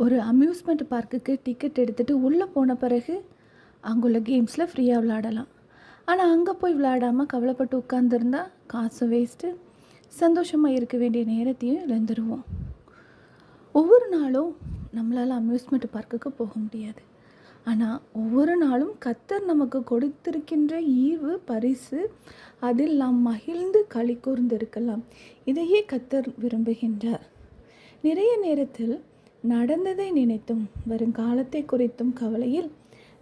ஒரு அம்யூஸ்மெண்ட் பார்க்குக்கு டிக்கெட் எடுத்துகிட்டு உள்ளே போன பிறகு அங்குள்ள கேம்ஸில் ஃப்ரீயாக விளையாடலாம். ஆனால் அங்கே போய் விளையாடாமல் கவலைப்பட்டு உட்காந்துருந்தா காசும் வேஸ்ட்டு, சந்தோஷமாக இருக்க வேண்டிய நேரத்தையும் இழந்துருவோம். ஒவ்வொரு நாளும் நம்மளால் அம்யூஸ்மெண்ட் பார்க்குக்கு போக முடியாது. ஆனால் ஒவ்வொரு நாளும் கர்த்தர் நமக்கு கொடுத்திருக்கின்ற ஈவு பரிசு, அதில் நாம் மகிழ்ந்து களி கூர்ந்து இருக்கலாம். இதையே கர்த்தர் விரும்புகின்றார். நிறைய நேரத்தில் நடந்ததை நினைத்தும் வருங்காலத்தை குறித்தும் கவலையில்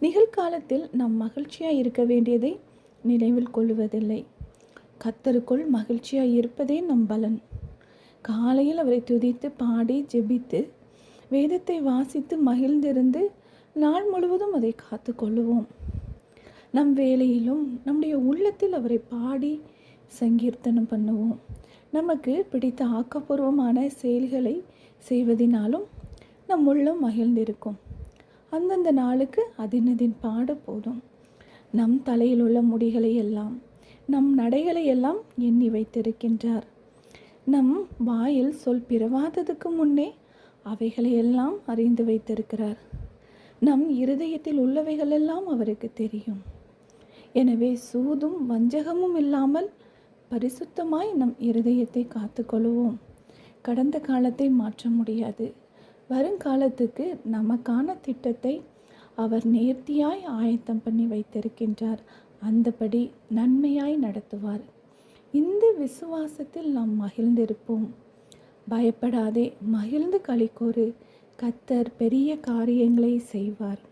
நிகழ்காலத்தில் நாம் மகிழ்ச்சியாக இருக்க வேண்டியதை நினைவில் கொள்வதில்லை. கர்த்தருக்குள் மகிழ்ச்சியாக இருப்பதே நம் பலன். காலையில் அவரை துதித்து பாடி ஜெபித்து வேதத்தை வாசித்து மகிழ்ந்திருந்து நாள் முழுவதும் அதை காத்து கொள்ளுவோம். நம் வேலையிலும் நம்முடைய உள்ளத்தில் அவரை பாடி சங்கீர்த்தனம் பண்ணுவோம். நமக்கு பிடித்த ஆக்கப்பூர்வமான செயல்களை செய்வதினாலும் நம் உள்ளம் மகிழ்ந்திருக்கும். அந்தந்த நாளுக்கு அதினதின் பாட போதும். நம் தலையில் உள்ள முடிகளை எல்லாம், நம் நடைகளை எல்லாம் எண்ணி வைத்திருக்கின்றார். நம் வாயில் சொல் பிறவாததுக்கு முன்னே அவைகளை எல்லாம் அறிந்து வைத்திருக்கிறார். நம் இருதயத்தில் உள்ளவைகளெல்லாம் அவருக்கு தெரியும். எனவே சூதும் வஞ்சகமும் இல்லாமல் பரிசுத்தமாய் நம் இருதயத்தை காத்து கொள்வோம். கடந்த காலத்தை மாற்ற முடியாது. வருங்காலத்துக்கு நமக்கான திட்டத்தை அவர் நேர்த்தியாய் ஆயத்தம் பண்ணி வைத்திருக்கின்றார். அந்தபடி நன்மையாய் நடத்துவார். இந்த விசுவாசத்தில் நாம் மகிழ்ந்திருப்போம். பயப்படாதே, மகிழ்ந்து களிகூறு. கர்த்தர் பெரிய காரியங்களை செய்வார்.